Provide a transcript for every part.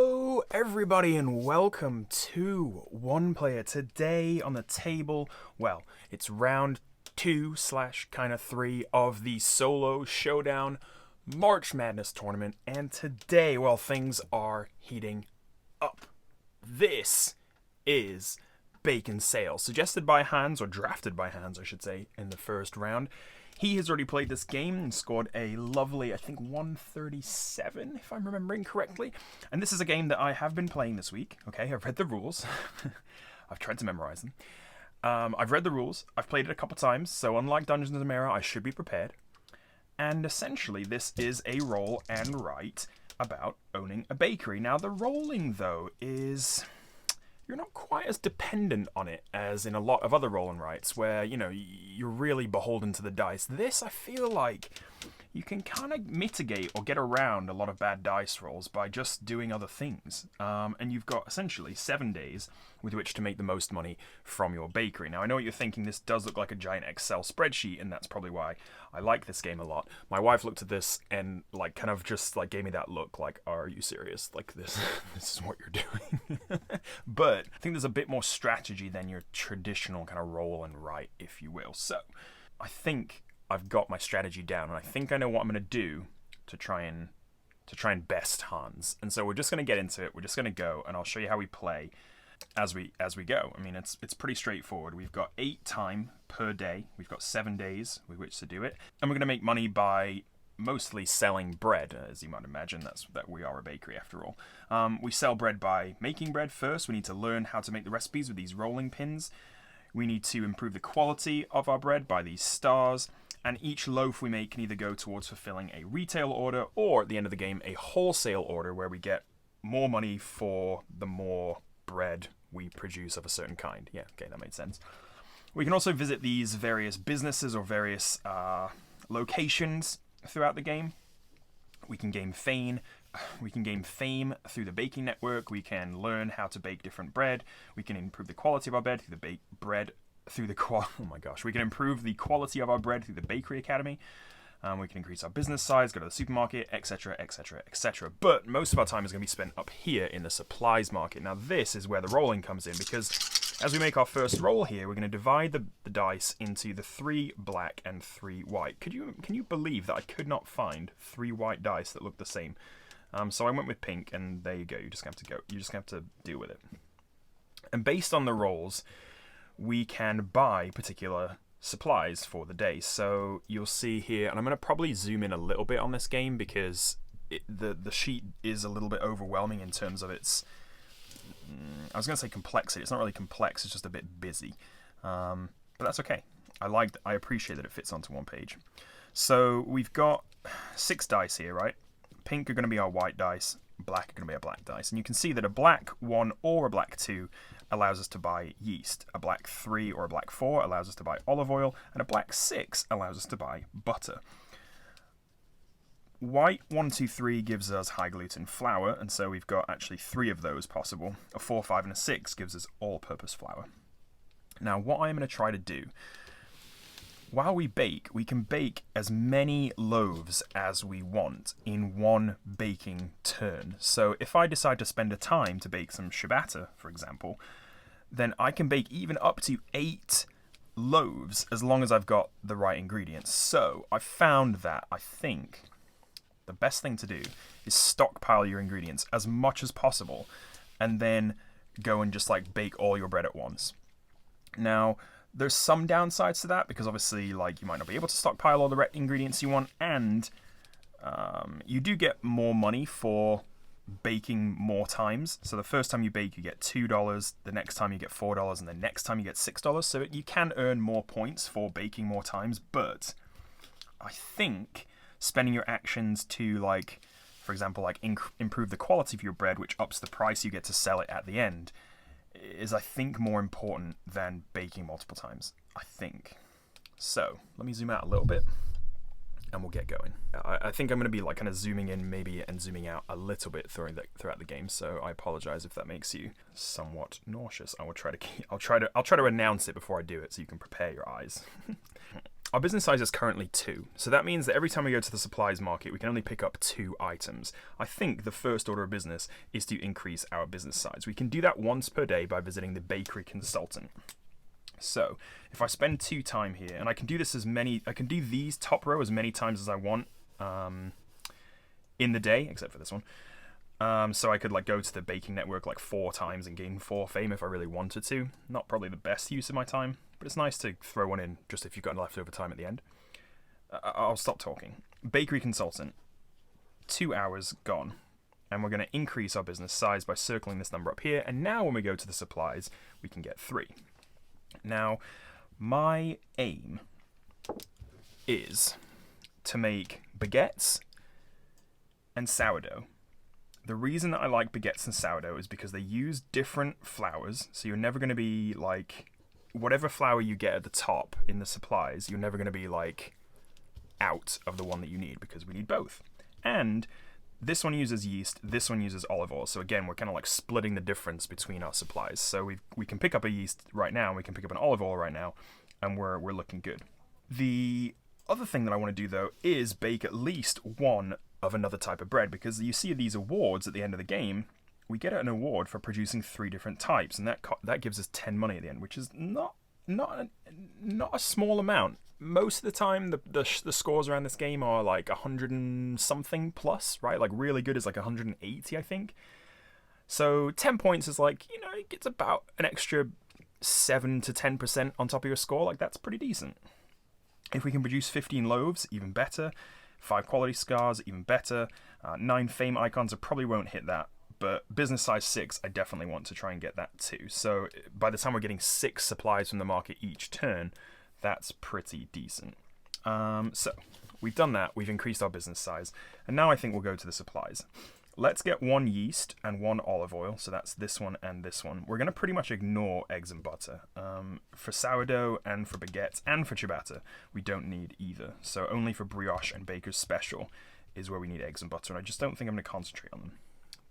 Hello everybody and welcome to One Player. Today on the table, well, it's round 2 / kind of 3 of the solo Showdown March Madness tournament, and today, well, things are heating up. This is Bacon Sale, suggested by Hans, or drafted by Hans I should say, in the first round. He has already played this game and scored a lovely, I think, 137, if I'm remembering correctly. And this is a game that I have been playing this week. Okay, I've read the rules. I've tried to memorize them. I've read the rules. I've played it a couple times, so unlike Dungeons & Numera, I should be prepared. And essentially, this is a roll and write about owning a bakery. Now, the rolling, though, is... you're not quite as dependent on it as in a lot of other roll and writes where, you know, you're really beholden to the dice. This, I feel like you can kind of mitigate or get around a lot of bad dice rolls by just doing other things. And you've got essentially 7 days with which to make the most money from your bakery. Now, I know what you're thinking. This does look like a giant Excel spreadsheet, and that's probably why I like this game a lot. My wife looked at this and, like, kind of just, like, gave me that look, like, are you serious? Like, this is what you're doing. But I think there's a bit more strategy than your traditional kind of roll and write, if you will. So, I think I've got my strategy down, and I think I know what I'm going to do to try and best Hans. And so we're just going to get into it. We're just going to go, and I'll show you how we play as we go. I mean, it's pretty straightforward. We've got 8 time per day. We've got 7 days with which to do it, and we're going to make money by mostly selling bread, as you might imagine. That we are a bakery after all. We sell bread by making bread first. We need to learn how to make the recipes with these rolling pins. We need to improve the quality of our bread by these stars. And each loaf we make can either go towards fulfilling a retail order or, at the end of the game, a wholesale order where we get more money for the more bread we produce of a certain kind. Yeah, okay, that made sense. We can also visit these various businesses or various locations throughout the game. We can gain fame. We can gain fame through the baking network. We can learn how to bake different bread. We can improve the quality of our bread through the we can improve the quality of our bread through the Bakery Academy. We can increase our business size, go to the supermarket, etc., etc., etc. But most of our time is going to be spent up here in the supplies market. Now, this is where the rolling comes in, because as we make our first roll here, we're going to divide the dice into the 3 black and 3 white. Can you believe that I could not find 3 white dice that look the same? So I went with pink, and there you go. You just have to deal with it. And based on the rolls, we can buy particular supplies for the day. So you'll see here, and I'm going to probably zoom in a little bit on this game because the sheet is a little bit overwhelming in terms of its, I was going to say complexity. It's not really complex, it's just a bit busy. But that's okay. I appreciate that it fits onto one page. So we've got 6 dice here, right? Pink are going to be our white dice, black are going to be our black dice. And you can see that a black 1 or a black 2 allows us to buy yeast. A black 3 or a black 4 allows us to buy olive oil, and a black 6 allows us to buy butter. White 1, 2, 3 gives us high gluten flour, and so we've got actually 3 of those possible. A 4, 5, and a 6 gives us all-purpose flour. Now, what I'm going to try to do, while we bake, we can bake as many loaves as we want in one baking turn. So if I decide to spend a time to bake some ciabatta, for example, then I can bake even up to 8 loaves as long as I've got the right ingredients. So I found that I think the best thing to do is stockpile your ingredients as much as possible and then go and just like bake all your bread at once. Now, there's some downsides to that because obviously, like, you might not be able to stockpile all the ingredients you want, and you do get more money for baking more times. So the first time you bake, you get $2. The next time you get $4, and the next time you get $6. So you can earn more points for baking more times. But I think spending your actions to, like, for example, like improve the quality of your bread, which ups the price you get to sell it at the end, is, I think, more important than baking multiple times, I think. So, let me zoom out a little bit, and we'll get going. I think I'm going to be, like, kind of zooming in maybe and zooming out a little bit throughout the game, so I apologize if that makes you somewhat nauseous. I'll try to announce it before I do it so you can prepare your eyes. our business size is currently 2, so that means that every time we go to the supplies market, we can only pick up 2 items. I think the first order of business is to increase our business size. We can do that once per day by visiting the bakery consultant. So if I spend 2 time here, and I can do this I can do these top row as many times as I want in the day, except for this one. So I could like go to the baking network like 4 times and gain 4 fame if I really wanted to. Not probably the best use of my time, but it's nice to throw one in just if you've got leftover time at the end. I'll stop talking. Bakery consultant, 2 hours gone. And we're going to increase our business size by circling this number up here. And now when we go to the supplies, we can get 3. Now, my aim is to make baguettes and sourdough. The reason that I like baguettes and sourdough is because they use different flours, so you're never going to be like, whatever flour you get at the top in the supplies, you're never going to be like out of the one that you need, because we need both. And this one uses yeast, this one uses olive oil, so again, we're kind of like splitting the difference between our supplies. So we can pick up a yeast right now, and we can pick up an olive oil right now, and we're looking good. The other thing that I want to do, though, is bake at least one of another type of bread, because you see these awards at the end of the game. We get an award for producing 3 different types, and that gives us 10 money at the end, which is not a small amount. Most of the time, the scores around this game are like 100 and something plus, right? Like really good is like 180, I think. So 10 points is like, it's about an extra 7 to 10% on top of your score. Like that's pretty decent. If we can produce 15 loaves, even better. 5 quality scars, even better. 9 fame icons, I probably won't hit that. But business size 6, I definitely want to try and get that too. So by the time we're getting 6 supplies from the market each turn, that's pretty decent. So we've done that. We've increased our business size. And now I think we'll go to the supplies. Let's get 1 yeast and 1 olive oil. So that's this one and this one. We're going to pretty much ignore eggs and butter. For sourdough and for baguettes and for ciabatta, we don't need either. So only for brioche and baker's special is where we need eggs and butter. And I just don't think I'm going to concentrate on them.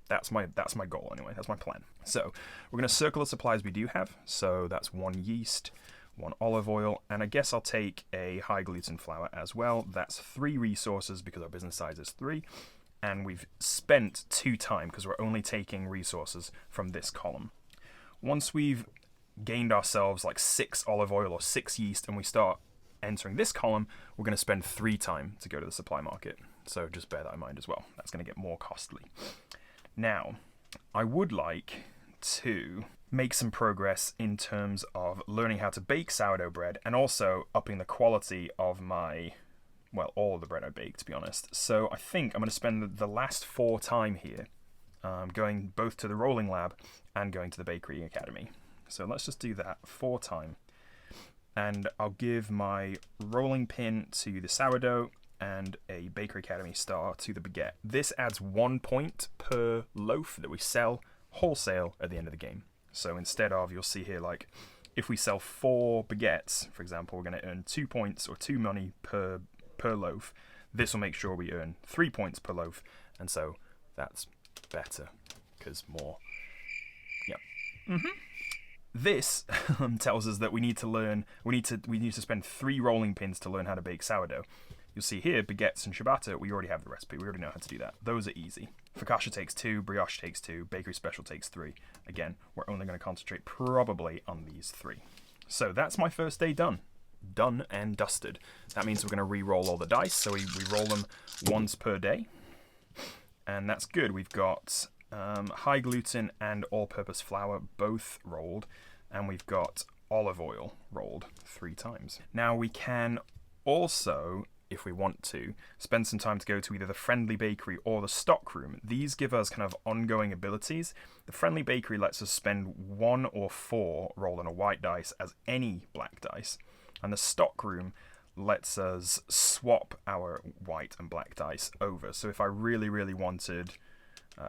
That's my goal anyway. That's my plan. So we're going to circle the supplies we do have. So that's 1 yeast, 1 olive oil, and I guess I'll take a high gluten flour as well. That's 3 resources because our business size is 3. And we've spent 2 time because we're only taking resources from this column. Once we've gained ourselves like 6 olive oil or 6 yeast and we start entering this column, we're going to spend 3 time to go to the supply market. So just bear that in mind as well. That's going to get more costly. Now, I would like to make some progress in terms of learning how to bake sourdough bread and also upping the quality of all of the bread I bake, to be honest. So I think I'm going to spend the last 4 time here going both to the rolling lab and going to the bakery academy. So let's just do that 4 time. And I'll give my rolling pin to the sourdough and a bakery academy star to the baguette. This adds 1 point per loaf that we sell wholesale at the end of the game. So instead of, you'll see here, like, if we sell 4 baguettes, for example, we're going to earn 2 points or 2 money per loaf. This will make sure we earn 3 points per loaf, and so that's better because more. Yep. This tells us that we need to spend 3 rolling pins to learn how to bake sourdough. You'll see here, baguettes and ciabatta, we already have the recipe. We already know how to do that. Those are easy. Focaccia takes 2, brioche takes 2, bakery special takes 3. Again, we're only going to concentrate probably on these 3. So that's my first day done. Done and dusted. That means we're going to re-roll all the dice. So we roll them once per day. And that's good. We've got high gluten and all-purpose flour both rolled. And we've got olive oil rolled 3 times. Now we can also, if we want to, spend some time to go to either the friendly bakery or the stock room. These give us kind of ongoing abilities. The friendly bakery lets us spend 1 or 4 rolled on a white dice as any black dice. And the stock room lets us swap our white and black dice over. So if I really, really wanted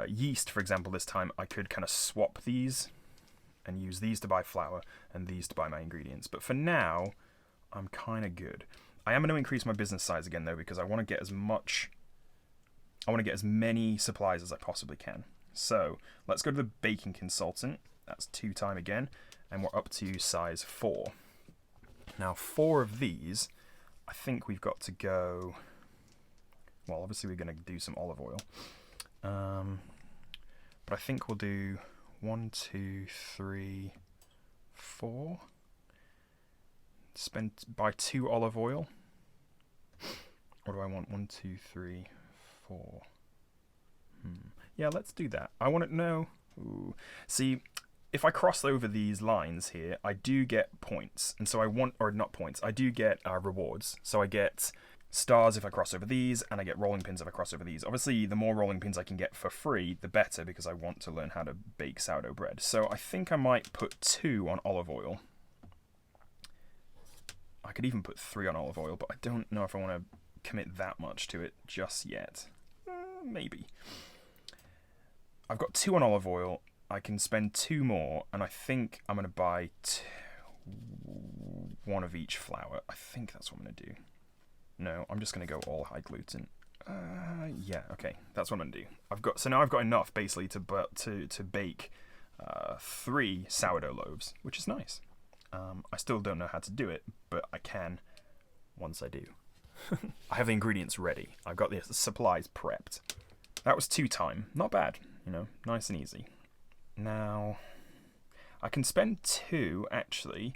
yeast, for example, this time, I could kind of swap these and use these to buy flour and these to buy my ingredients. But for now, I'm kind of good. I am going to increase my business size again, though, because I want to get as many supplies as I possibly can. So let's go to the baking consultant. That's 2 time again, and we're up to size 4. Now 4 of these I think we've got to go... Well, obviously we're going to do some olive oil. But I think we'll do 1, 2, 3, 4. Buy 2 olive oil. What do I want? 1, 2, 3, 4. Yeah, let's do that. I want to know... Ooh. See, if I cross over these lines here, I do get points. And so I want... Or not points. I do get rewards. So I get stars if I cross over these, and I get rolling pins if I cross over these. Obviously, the more rolling pins I can get for free, the better, because I want to learn how to bake sourdough bread. So I think I might put 2 on olive oil. I could even put 3 on olive oil, but I don't know if I want to commit that much to it just yet. Maybe. I've got 2 on olive oil. I can spend 2 more, and I think I'm going to buy 1 of each flour. I think that's what I'm going to do. No, I'm just going to go all high gluten. Yeah, okay, that's what I'm going to do. So now I've got enough basically to bake 3 sourdough loaves, which is nice. I still don't know how to do it, but I can once I do. I have the ingredients ready. I've got the supplies prepped. That was 2 time. Not bad, you know, nice and easy. Now, I can spend 2 actually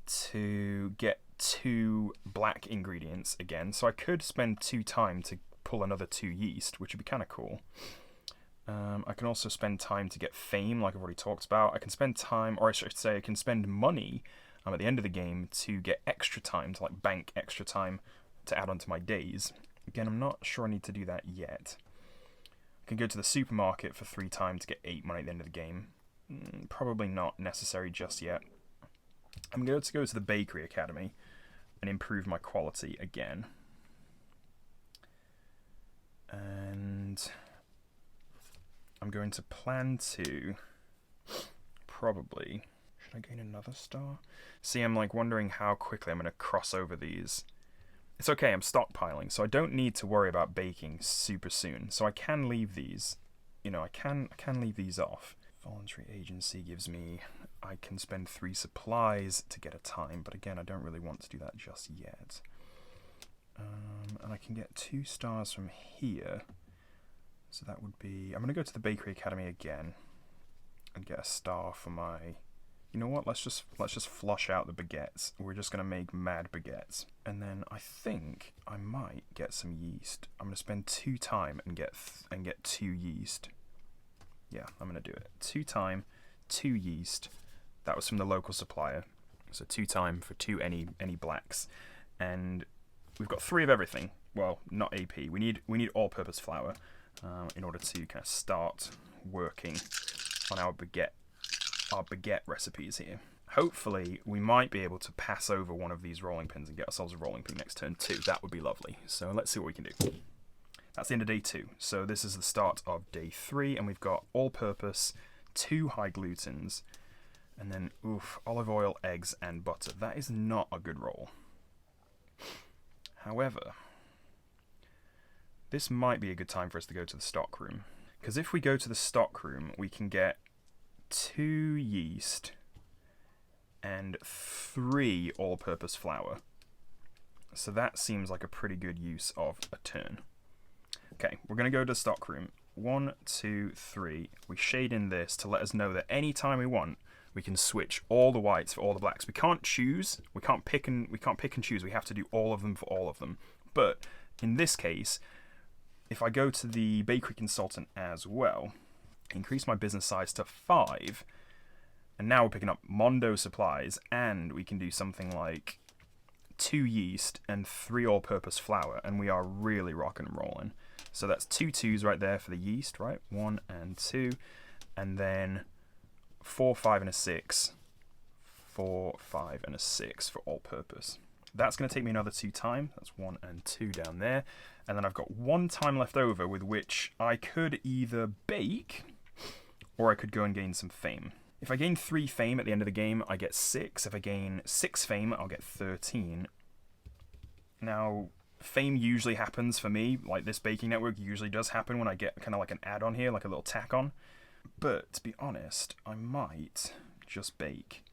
to get 2 black ingredients again. So I could spend 2 time to pull another 2 yeast, which would be kind of cool. I can also spend time to get fame, like I've already talked about. I can spend time, or I should say I can spend money at the end of the game to get extra time, to like bank extra time to add onto my days. Again, I'm not sure I need to do that yet. I can go to the supermarket for 3 time to get 8 money at the end of the game. Probably not necessary just yet. I'm going to go to the Bakery Academy and improve my quality again. And I'm going to plan to probably... Should I gain another star? See, I'm like wondering how quickly I'm going to cross over these. It's okay, I'm stockpiling, so I don't need to worry about baking super soon. So I can leave these, you know, I can leave these off. Voluntary agency gives me, I can spend 3 supplies to get a time, but again, I don't really want to do that just yet. And I can get 2 stars from here. So that would be, I'm going to go to the Bakery Academy again and get a star for my... You know what? Let's just flush out the baguettes. We're just going to make mad baguettes. And then I think I might get some yeast. I'm going to spend 2 time and get 2 yeast. Yeah, I'm going to do it. 2 time, 2 yeast. That was from the local supplier. So 2 time for 2 any blacks. And we've got 3 of everything. Well, not AP. We need all-purpose flour in order to kind of start working on our baguette recipes here. Hopefully, we might be able to pass over one of these rolling pins and get ourselves a rolling pin next turn too. That would be lovely. So let's see what we can do. That's the end of day 2. So this is the start of day 3, and we've got all-purpose, 2 high glutens, and then, olive oil, eggs, and butter. That is not a good roll. However, this might be a good time for us to go to the stock room. Because if we go to the stock room, we can get 2 yeast and 3 all-purpose flour. So that seems like a pretty good use of a turn. Okay, we're going to go to the stock room. 1, 2, 3. We shade in this to let us know that any time we want, we can switch all the whites for all the blacks. We can't choose. We can't pick and choose. We have to do all of them for all of them. But in this case, if I go to the bakery consultant as well, increase my business size to 5, and now we're picking up Mondo supplies, and we can do something like 2 yeast and 3 all-purpose flour, and we are really rocking and rolling. So that's 2 2s right there for the yeast, right? 1 and 2, and then 4, 5, and a 6. 4, 5, and a 6 for all-purpose. That's going to take me another 2 time. That's 1 and 2 down there. And then I've got 1 time left over with which I could either bake or I could go and gain some fame. If I gain 3 fame at the end of the game, I get 6. If I gain 6 fame, I'll get 13. Now, fame usually happens for me, like this baking network usually does happen when I get kind of like an add-on here, like a little tack-on. But, to be honest, I might just bake.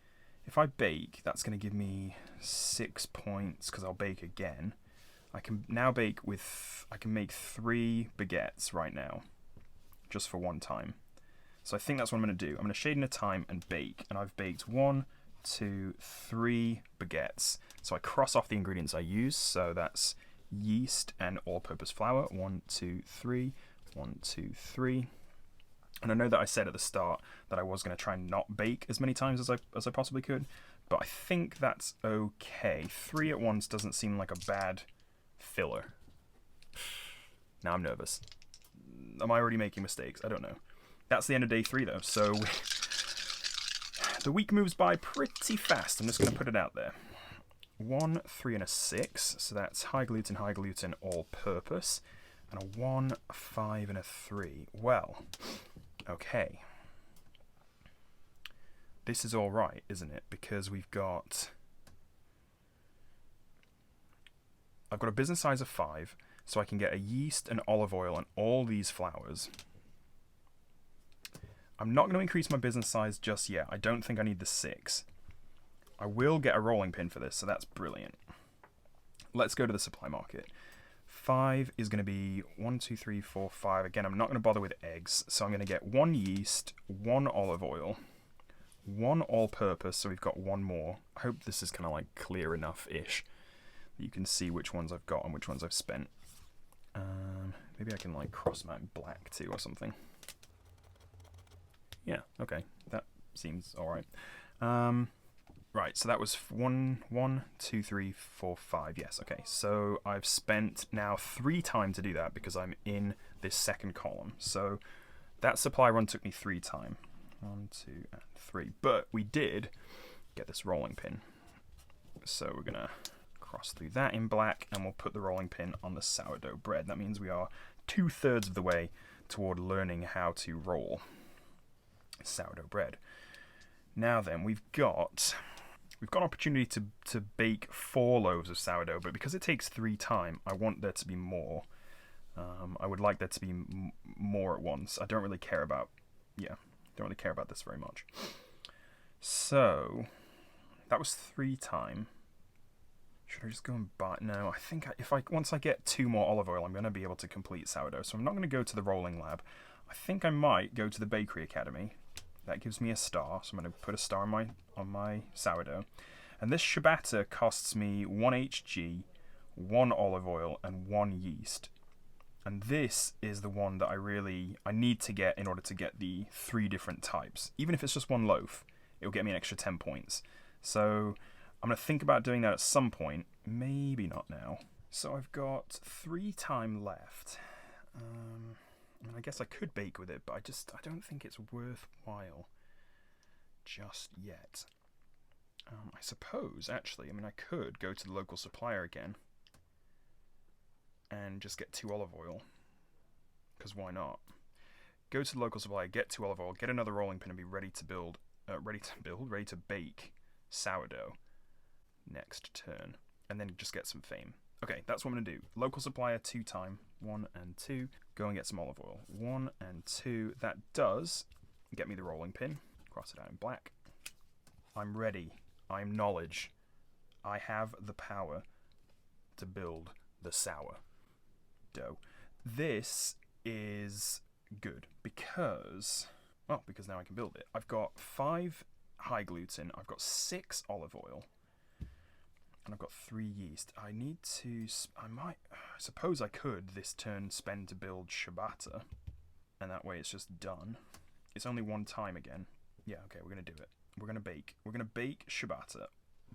If I bake, that's going to give me 6 points because I'll bake again. I can now bake with, I can make 3 baguettes right now, just for one time. So I think that's what I'm going to do. I'm going to shade in a time and bake, and I've baked 1, 2, 3 baguettes. So I cross off the ingredients I use, so that's yeast and all-purpose flour. 1, 2, 3, 1, 2, 3. And I know that I said at the start that I was going to try and not bake as many times as I possibly could, but I think that's okay. 3 at once doesn't seem like a bad filler. Now I'm nervous. Am I already making mistakes? I don't know. That's the end of day 3 though, so the week moves by pretty fast. I'm just going to put it out there. 1, 3, and a 6, so that's high gluten, all-purpose, and a 1, 5, and a 3. Well, okay. This is all right, isn't it? Because I've got a business size of 5, so I can get a yeast and olive oil and all these flours. I'm not going to increase my business size just yet. I don't think I need the 6. I will get a rolling pin for this, so that's brilliant. Let's go to the supply market. 5 is going to be 1, 2, 3, 4, 5. Again, I'm not going to bother with eggs, so I'm going to get 1 yeast, 1 olive oil, 1 all-purpose, so we've got 1 more. I hope this is kind of like clear enough-ish that you can see which ones I've got and which ones I've spent. Maybe I can like cross them out in black too or something. Yeah, okay, that seems alright. Right, so that was 1, 2, 3, 4, 5. Yes, okay. So I've spent now 3 time to do that because I'm in this second column. So that supply run took me 3 time. 1, 2, and 3. But we did get this rolling pin. So we're gonna cross through that in black, and we'll put the rolling pin on the sourdough bread. That means we are 2/3 of the way toward learning how to roll sourdough bread. Now then, we've got an opportunity to bake 4 loaves of sourdough, but because it takes 3 time, I want there to be more. I would like there to be more at once. I don't really care about, this very much. So that was 3 time. Should I just go and buy? No, I think once I get 2 more olive oil, I'm going to be able to complete sourdough. So I'm not going to go to the rolling lab. I think I might go to the bakery academy. That gives me a star, so I'm going to put a star on my sourdough. And this ciabatta costs me 1 HG, 1 olive oil, and 1 yeast. And this is the one that I need to get in order to get the 3 different types. Even if it's just 1 loaf, it'll get me an extra 10 points. So I'm going to think about doing that at some point. Maybe not now. So I've got 3 time left. I guess I could bake with it, but I don't think it's worthwhile just yet. I suppose, actually, I could go to the local supplier again and just get 2 olive oil, because why not? Go to the local supplier, get 2 olive oil, get another rolling pin, and be ready to bake sourdough next turn, and then just get some fame. Okay, that's what I'm going to do. Local supplier 2 time, 1 and 2. Go and get some olive oil. 1 and 2. That does get me the rolling pin. Cross it out in black. I'm ready. I'm knowledge. I have the power to build the sourdough. This is good because now I can build it. I've got 5 high gluten. I've got 6 olive oil. And I've got 3 yeast. I suppose I could this turn spend to build ciabatta, and that way it's just done. It's only 1 time again. Yeah, okay, we're going to do it. We're going to bake. We're going to bake ciabatta.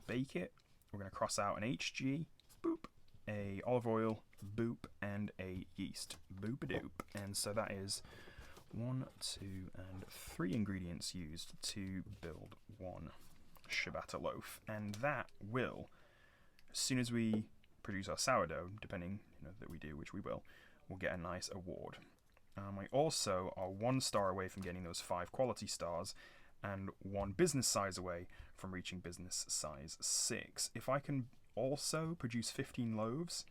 Bake it. We're going to cross out an HG, boop, a olive oil, boop, and a yeast. Boop-a-doop. And so that is 1, 2, and 3 ingredients used to build 1 ciabatta loaf. And that will, as soon as we produce our sourdough, depending that we do, which we will, we'll get a nice award. We also are 1 star away from getting those 5 quality stars, and 1 business size away from reaching business size 6. If I can also produce 15 loaves,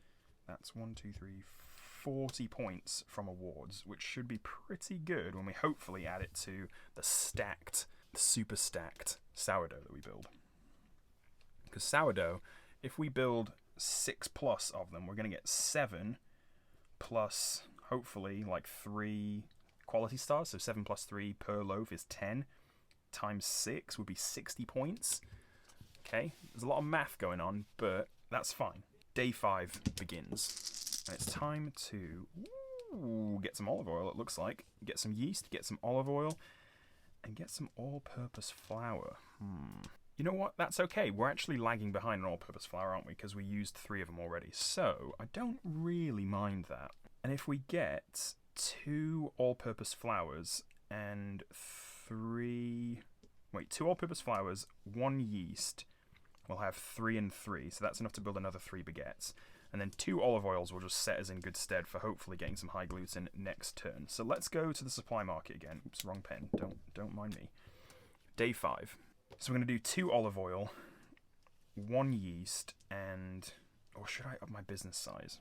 that's 1, 2, 3, 40 points from awards, which should be pretty good when we hopefully add it to the super stacked sourdough that we build. Because sourdough, if we build 6 plus of them, we're going to get 7 plus, hopefully, like 3 quality stars. So 7 plus 3 per loaf is 10. Times 6 would be 60 points. Okay, there's a lot of math going on, but that's fine. Day 5 begins. And it's time to get some olive oil, it looks like. Get some yeast, get some olive oil, and get some all-purpose flour. You know what? That's okay. We're actually lagging behind on all-purpose flour, aren't we? Because we used 3 of them already. So I don't really mind that. And if we get 2 all-purpose flours and 2 all-purpose flours, 1 yeast, we'll have 3 and 3. So that's enough to build another 3 baguettes. And then 2 olive oils will just set us in good stead for hopefully getting some high gluten next turn. So let's go to the supply market again. Oops, wrong pen. Don't mind me. Day 5. So we're going to do 2 olive oil, 1 yeast, and... Or should I up my business size?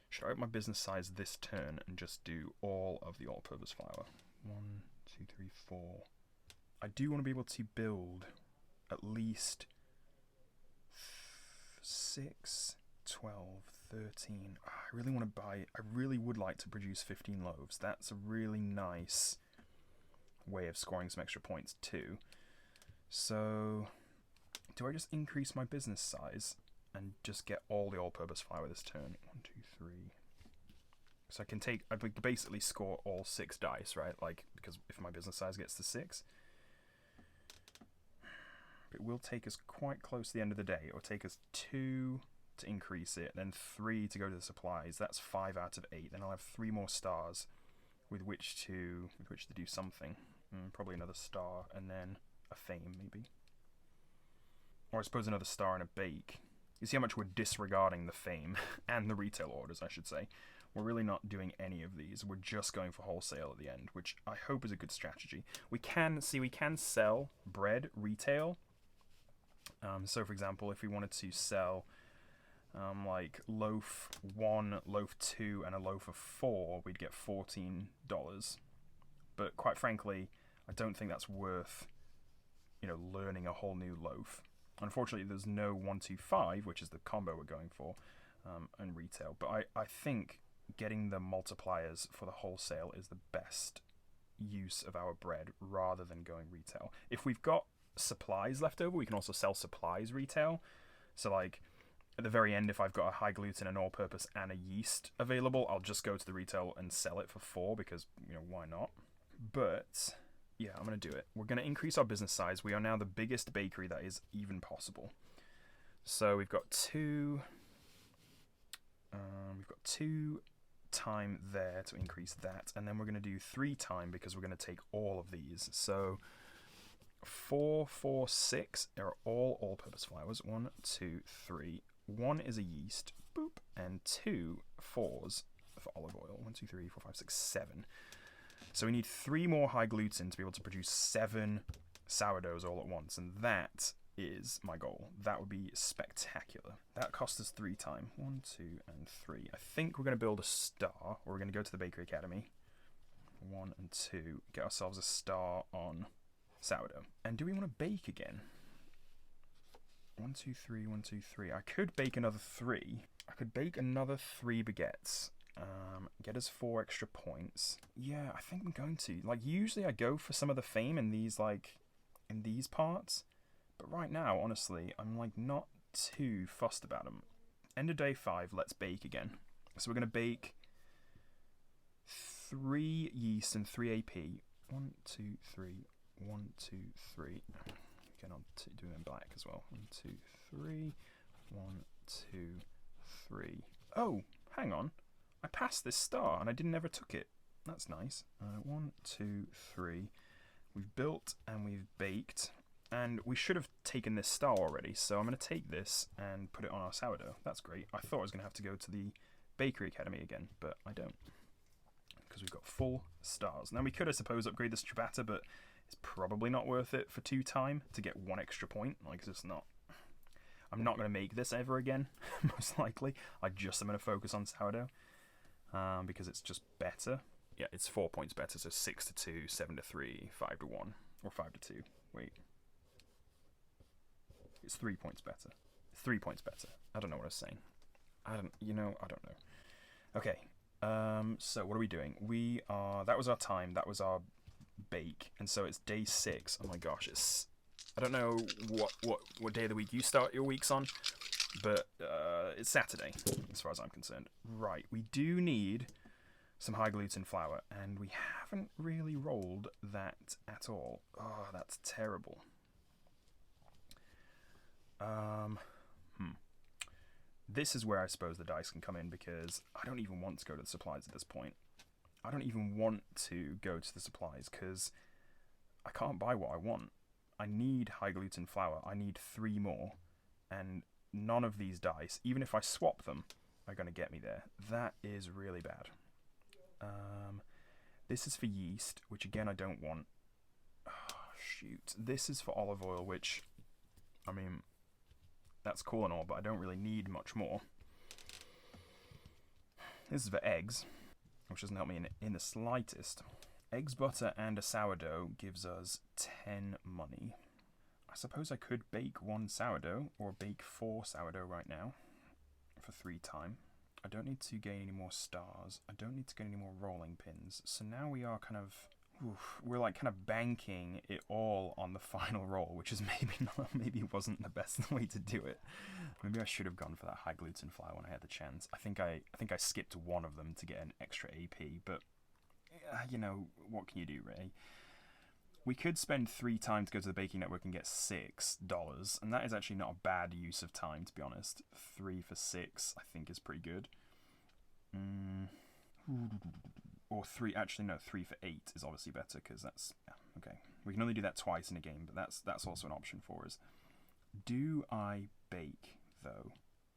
Should I up my business size this turn and just do all of the all-purpose flour? 1, 2, 3, 4. I do want to be able to build at least 6, 12, 13. I really want to buy... I really would like to produce 15 loaves. That's a really nice way of scoring some extra points too. So, do I just increase my business size and just get all the all-purpose flour this turn? 1, 2, 3. So I could basically score all 6 dice, right? Like, because if my business size gets to 6, it will take us quite close to the end of the day. It will take us 2 to increase it, then 3 to go to the supplies. That's 5 out of 8. Then I'll have 3 more stars with which to do something. Probably another star, and then a fame, maybe. Or I suppose another star and a bake. You see how much we're disregarding the fame and the retail orders, I should say. We're really not doing any of these. We're just going for wholesale at the end, which I hope is a good strategy. We can sell bread retail. So, for example, if we wanted to sell like loaf 1, loaf 2, and a loaf of 4, we'd get $14. But quite frankly, I don't think that's worth, learning a whole new loaf. Unfortunately, there's no 1, 2, 5, which is the combo we're going for, in retail. But I think getting the multipliers for the wholesale is the best use of our bread rather than going retail. If we've got supplies left over, we can also sell supplies retail. So like at the very end, if I've got a high gluten, an all-purpose, and a yeast available, I'll just go to the retail and sell it for 4 because, why not? But yeah, I'm going to do it. We're going to increase our business size. We are now the biggest bakery that is even possible. So we've got 2 time there to increase that, and then we're going to do 3 time because we're going to take all of these. So 4, 4, 6 are all-purpose flours. 1, 2, 3. 1 is a yeast, boop, and 2 4s for olive oil. 1, 2, 3, 4, 5, 6, 7. So we need 3 more high gluten to be able to produce 7 sourdoughs all at once, and that is my goal. That would be spectacular. That cost us 3 time. 1, 2, and 3. I think we're going to build a star, or we're going to go to the Bakery Academy. 1 and 2. Get ourselves a star on sourdough. And do we want to bake again? 1, 2, 3, 1, 2, 3. I could bake another 3. I could bake another 3 baguettes. Get us 4 extra points. Yeah, I think I'm going to. Like, usually I go for some of the fame in these parts. But right now, honestly, I'm, not too fussed about them. End of day 5, let's bake again. So we're going to bake 3 yeast and 3 AP. 1, 2, 3. 1, 2, 3. Again, I'll do them black as well. 1, 2, 3. 1, 2, 3. Oh, hang on. I passed this star and I never took it. That's nice. 1, 2, 3. We've built and we've baked. And we should have taken this star already. So I'm going to take this and put it on our sourdough. That's great. I thought I was going to have to go to the Bakery Academy again, but I don't. Because we've got full stars. Now we could, I suppose, upgrade the ciabatta, but it's probably not worth it for 2 time to get 1 extra point. Like, it's just not. I'm not going to make this ever again, most likely. I just am going to focus on sourdough. Because it's just better. Yeah, it's 4 points better, so 6 to 2, 7 to 3, 5 to 1, or 5 to 2. Wait. It's 3 points better. 3 points better. I don't know what I was saying. I don't know. Okay. So what are we doing? That was our time. That was our bake, and so it's day 6. Oh my gosh, I don't know what day of the week you start your weeks on, but it's Saturday as far as I'm concerned. Right, we do need some high gluten flour, and we haven't really rolled that at all. Oh, that's terrible. This is where I suppose the dice can come in, because I don't even want to go to the supplies at this point. I don't even want to go to the supplies because I can't buy what I want. I need high gluten flour. I need 3 more, and none of these dice, even if I swap them, are going to get me there. That is really bad. This is for yeast, which again I don't want. Oh, shoot. This is for olive oil, which, I mean, that's cool and all, but I don't really need much more. This is for eggs, which doesn't help me in the slightest. Eggs, butter, and a sourdough gives us 10 money. I suppose I could bake 1 sourdough, or bake 4 sourdough right now, for 3 time. I don't need to gain any more stars. I don't need to get any more rolling pins. So now we are kind of... we're like kind of banking it all on the final roll, which is maybe wasn't the best way to do it. Maybe I should have gone for that high gluten flour when I had the chance. I think I skipped one of them to get an extra AP, but you know, what can you do, really? We could spend 3 time to go to the baking network and get $6, and that is actually not a bad use of time, to be honest. 3 for 6, I think, is pretty good. Or 3, actually no, 3 for 8 is obviously better, because that's, yeah, okay. We can only do that twice in a game, but that's also an option for us. Do I bake, though?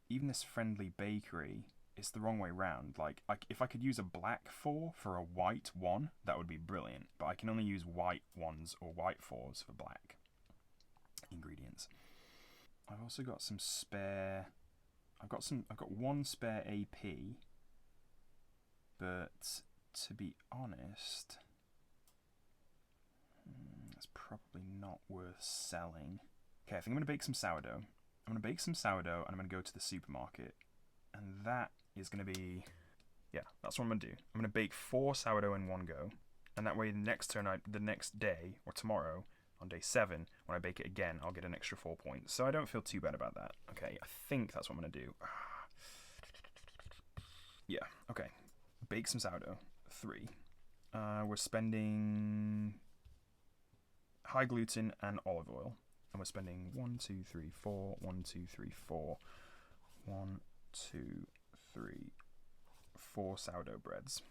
Even this friendly bakery is the wrong way round. Like, if I could use a black 4 for a white 1, that would be brilliant, but I can only use white 1s or white 4s for black ingredients. I've also got some spare... I've got 1 spare AP, but... to be honest, it's probably not worth selling. Okay, I think I'm going to bake some sourdough. I'm going to bake some sourdough, and I'm going to go to the supermarket. And that is going to be... yeah, that's what I'm going to do. I'm going to bake 4 sourdough in one go. And that way, the next day, or tomorrow, on day 7, when I bake it again, I'll get an extra 4 points. So I don't feel too bad about that. Okay, I think that's what I'm going to do. Yeah, okay. Bake some sourdough. 3. We're spending high gluten and olive oil, and we're spending 1, 2, 3, 4, 1, 2, 3, 4, 1, 2, 3, 4 sourdough breads.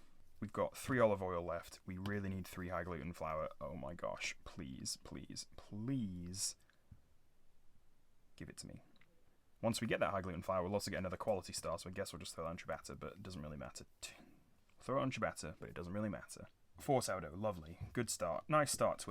We've got 3 olive oil left. We really need 3 high gluten flour. Oh my gosh, please, please, please give it to me. Once we get that high gluten flour, we'll also get another quality star, so I guess we'll just throw that on ciabatta, but it doesn't really matter. Throw it on ciabatta, but it doesn't really matter. 4 sourdough, lovely. Good start. Nice start to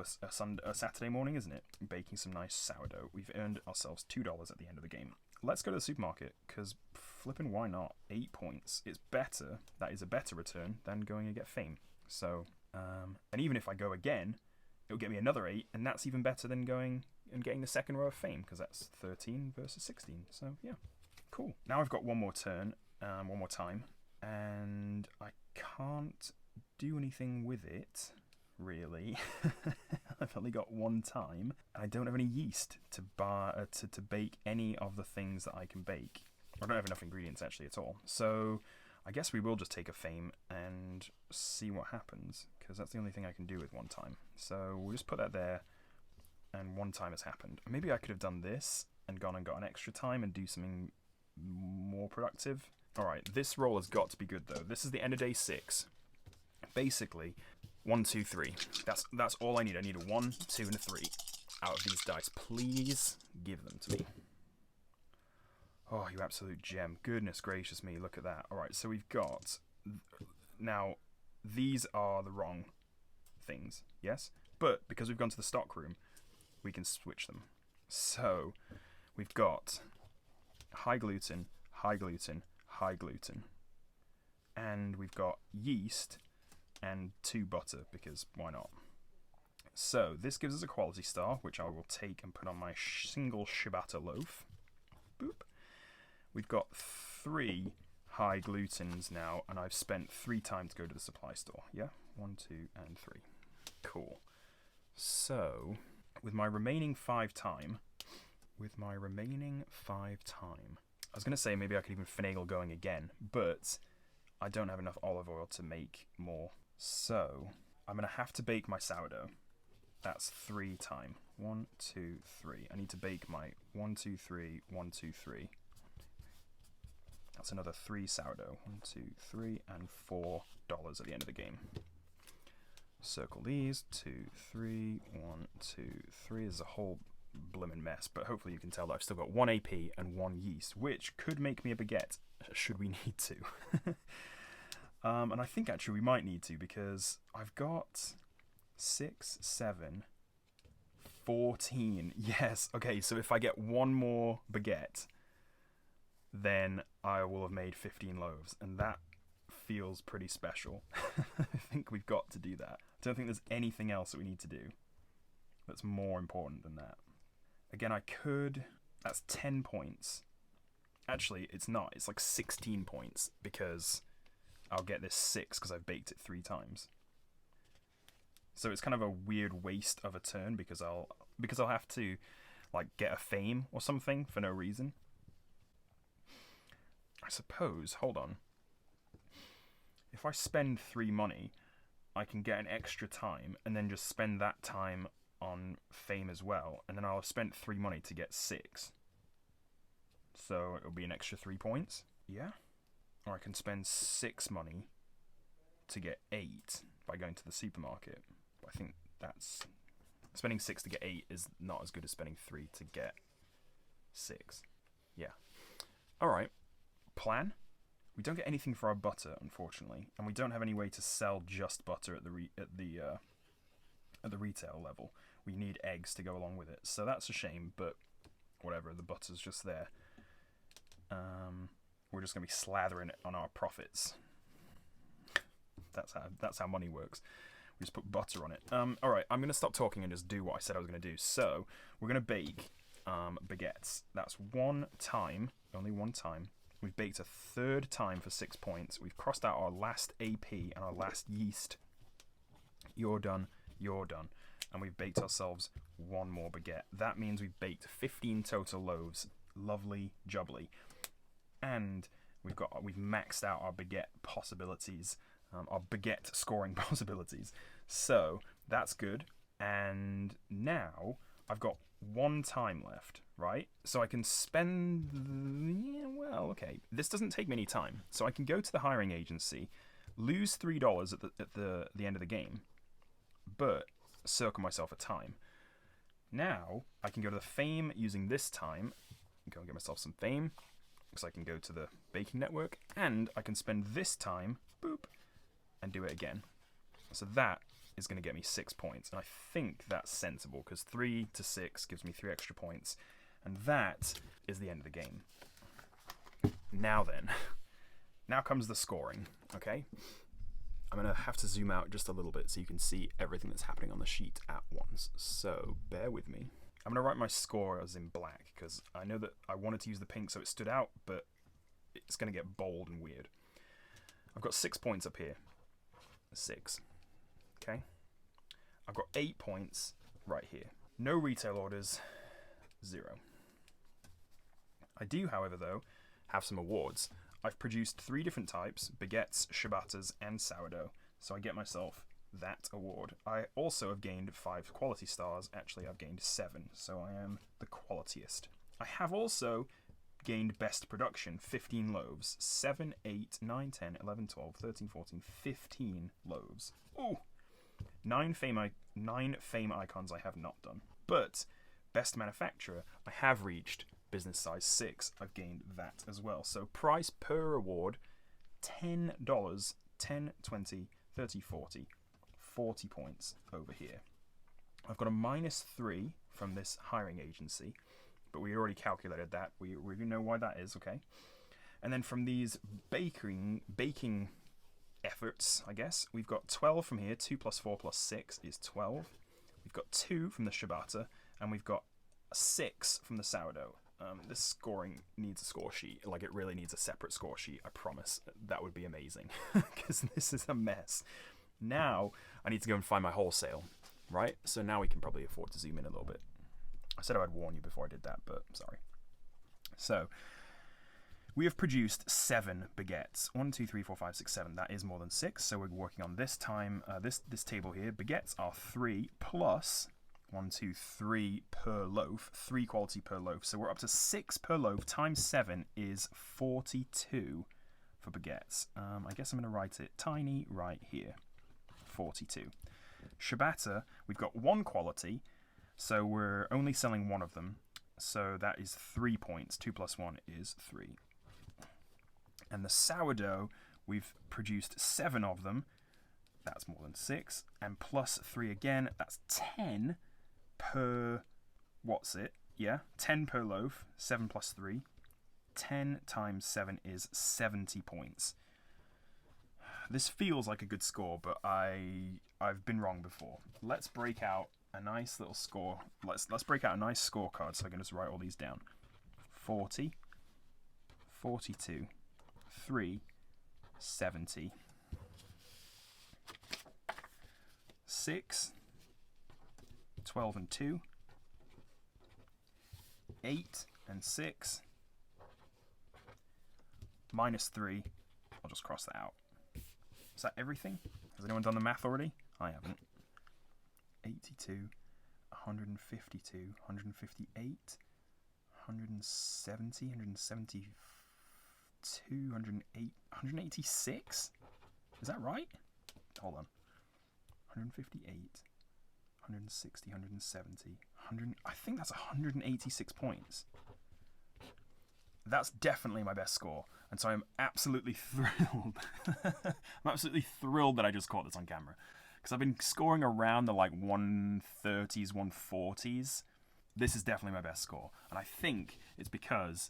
a Saturday morning, isn't it? Baking some nice sourdough. We've earned ourselves $2 at the end of the game. Let's go to the supermarket, because flipping why not? 8 points. It's better. That is a better return than going and get fame. So, and even if I go again, it'll get me another 8, and that's even better than going and getting the second row of fame, because that's 13 versus 16. So, yeah. Cool. Now I've got one more turn, one more time, and I can't do anything with it, really. I've only got 1 time, and I don't have any yeast to bake any of the things that I can bake. I don't have enough ingredients actually at all. So I guess we will just take a fame and see what happens, because that's the only thing I can do with 1 time. So we'll just put that there, and 1 time has happened. Maybe I could have done this and gone and got an extra time and do something more productive. Alright, this roll has got to be good though. This is the end of day 6. Basically, 1, 2, 3. That's all I need. I need a 1, 2, and a 3 out of these dice. Please give them to me. Oh, you absolute gem. Goodness gracious me, look at that. Alright, so we've got... now, these are the wrong things, yes? But because we've gone to the stock room, we can switch them. So, we've got high gluten, high gluten, high gluten. And we've got yeast and 2 butter, because why not? So this gives us a quality star, which I will take and put on my single ciabatta loaf. Boop. We've got 3 high glutens now, and I've spent 3 time to go to the supply store. Yeah? 1, 2, and 3. Cool. So, with my remaining 5 time, I was going to say maybe I could even finagle going again, but I don't have enough olive oil to make more. So, I'm going to have to bake my sourdough. That's 3 time. 1, 2, 3. I need to bake my 1, 2, 3, 1, 2, 3. That's another 3 sourdough. 1, 2, 3, and $4 at the end of the game. Circle these. 2, 3, 1, 2, 3. There's a whole blimmin' mess, but hopefully you can tell that I've still got 1 AP and 1 yeast, which could make me a baguette, should we need to. And I think actually we might need to, because I've got 6, 7, 14. Yes, okay, so if I get 1 more baguette, then I will have made 15 loaves, and that feels pretty special. I think we've got to do that. I don't think there's anything else that we need to do that's more important than that. Again, I could... That's 10 points. Actually, it's not. It's like 16 points, because I'll get this 6 because I've baked it 3 times. So it's kind of a weird waste of a turn, because I'll have to like get a fame or something for no reason. I suppose, hold on. If I spend 3 money, I can get an extra time and then just spend that time on fame as well, and then I'll have spent 3 money to get 6. So it'll be an extra 3 points. Yeah. Or I can spend 6 money to get 8 by going to the supermarket. But I think that's... Spending 6 to get 8 is not as good as spending 3 to get 6. Yeah. Alright. Plan? We don't get anything for our butter, unfortunately, and we don't have any way to sell just butter at the retail level. We need eggs to go along with it, so that's a shame. But whatever, the butter's just there. We're just gonna be slathering it on our profits. That's how money works. We just put butter on it. All right, I'm gonna stop talking and just do what I said I was gonna do. So we're gonna bake baguettes. That's 1 time, only 1 time. We've baked a 3rd time for 6 points. We've crossed out our last AP and our last yeast. You're done. You're done. And we've baked ourselves 1 more baguette. That means we've baked 15 total loaves. Lovely jubbly. And we've maxed out our baguette possibilities, our baguette scoring possibilities. So that's good. And now I've got 1 time left, right? So I can spend... Yeah, well, okay. This doesn't take me any time. So I can go to the hiring agency, lose $3 at the end of the game, but circle myself a time. Now I can go to the fame using this time, go and get myself some fame, because I can go to the baking network, and I can spend this time, boop, and do it again. So that is going to get me 6 points, and I think that's sensible, because 3 to 6 gives me 3 extra points, and that is the end of the game. Now then, now comes the scoring, okay? I'm going to have to zoom out just a little bit so you can see everything that's happening on the sheet at once, so bear with me. I'm going to write my score as in black, because I know that I wanted to use the pink so it stood out, but it's going to get bold and weird. I've got 6 points up here. 6. Okay? I've got 8 points right here. No retail orders. 0. I do, however, though, have some awards. I've produced 3 different types, baguettes, ciabattas, and sourdough, so I get myself that award. I also have gained 5 quality stars. Actually, I've gained 7, so I am the qualityist. I have also gained best production, 15 loaves. 7, 8, 9, 10, 11, 12, 13, 14, 15 loaves. Ooh! 9 fame icons I have not done. But best manufacturer, I have reached business size 6. I've gained that as well. So price per award, $10, 10, 20, 30, 40. 40 points over here. I've got a -3 from this hiring agency, but we already calculated that. We know why that is, okay? And then from these baking efforts, I guess, we've got 12 from here. 2 plus 4 plus 6 is 12. we've got 2 from the ciabatta, and we've got 6 from the sourdough. This scoring needs a score sheet. Like, it really needs a separate score sheet, I promise. That would be amazing, because this is a mess. Now, I need to go and find my wholesale, right? So now we can probably afford to zoom in a little bit. I said I'd warn you before I did that, but sorry. So, we have produced 7 baguettes. 1, 2, 3, 4, 5, 6, 7. That is more than 6, so we're working on this time, this table here. Baguettes are 3 plus 1, 2, 3 per loaf. 3 quality per loaf. So we're up to 6 per loaf times 7 is 42 for baguettes. I guess I'm going to write it tiny right here. 42. Ciabatta, we've got 1 quality, so we're only selling 1 of them. So that is 3 points. 2 plus 1 is 3. And the sourdough, we've produced 7 of them. That's more than 6. And plus 3 again, that's 10 per, what's it? Yeah, 10 per loaf. 7 plus 3. 10 times 7 is 70 points. This feels like a good score, but I've been wrong before. Let's break out a nice little score. Let's break out a nice scorecard so I can just write all these down. 40, 42, 3, 70, 6, 12 and 2, 8 and 6, minus 3. I'll just cross that out. Is that everything? Has anyone done the math already? I haven't. 82, 152, 158, 170, 172, 108, 186? Is that right? Hold on. 158, 160, 170, 100. I think that's 186 points. That's definitely my best score, and so I'm absolutely thrilled. I'm absolutely thrilled that I just caught this on camera, because I've been scoring around the like 130s, 140s. This is definitely my best score, and I think it's because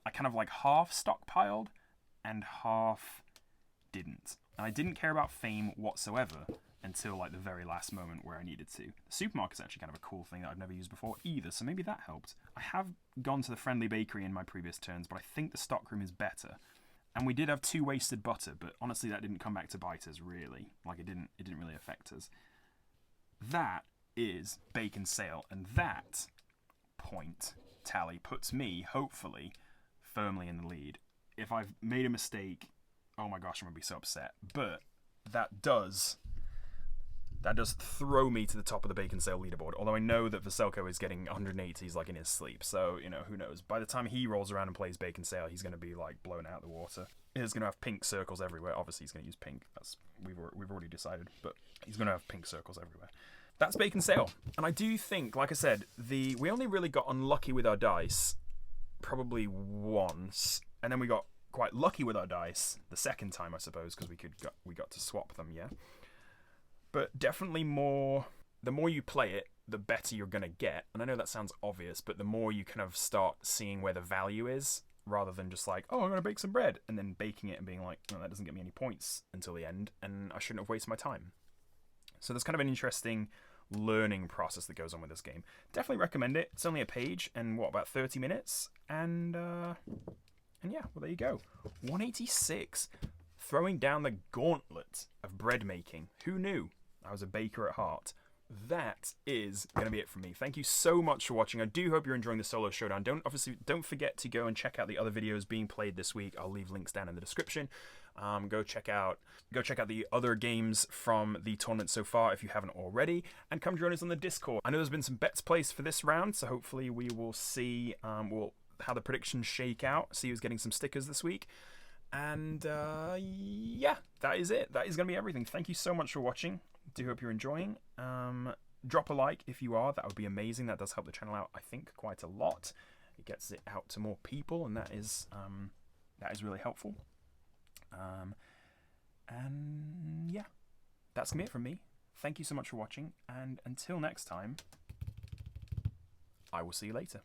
I kind of like half stockpiled and half didn't. And I didn't care about fame whatsoever until like the very last moment where I needed to. The supermarket's actually kind of a cool thing that I've never used before either, so maybe that helped. I have gone to the friendly bakery in my previous turns, but I think the stockroom is better. And we did have 2 wasted butter, but honestly that didn't come back to bite us really. Like it didn't really affect us. That is bacon sale, and that point tally puts me, hopefully, firmly in the lead. If I've made a mistake, oh my gosh, I'm going to be so upset. But that does throw me to the top of the bacon sale leaderboard. Although I know that Veselko is getting 180s like in his sleep. So, you know, who knows. By the time he rolls around and plays bacon sale, he's going to be like blown out of the water. He's going to have pink circles everywhere. Obviously, he's going to use pink. We've already decided. But he's going to have pink circles everywhere. That's bacon sale. And I do think, like I said, we only really got unlucky with our dice probably once. And then we got quite lucky with our dice the second time, I suppose, because we got to swap them, yeah? But definitely the more you play it, the better you're going to get. And I know that sounds obvious, but the more you kind of start seeing where the value is, rather than just like, oh, I'm going to bake some bread, and then baking it and being like, no, that doesn't get me any points until the end, and I shouldn't have wasted my time. So there's kind of an interesting learning process that goes on with this game. Definitely recommend it. It's only a page, and about 30 minutes? And yeah, well, there you go. 186. Throwing down the gauntlet of bread making. Who knew? I was a baker at heart. That is going to be it from me. Thank you so much for watching. I do hope you're enjoying the solo showdown. Don't forget to go and check out the other videos being played this week. I'll leave links down in the description. Go check out the other games from the tournament so far if you haven't already, and come join us on the Discord. I know there's been some bets placed for this round, so hopefully we will see how the predictions shake out. See who's getting some stickers this week. And yeah, that is it. That is going to be everything. Thank you so much for watching. Do hope you're enjoying. Drop a like if you are. That would be amazing. That does help the channel out, I think, quite a lot. It gets it out to more people, and that is really helpful. And yeah, that's going to be it from me. Thank you so much for watching, and until next time, I will see you later.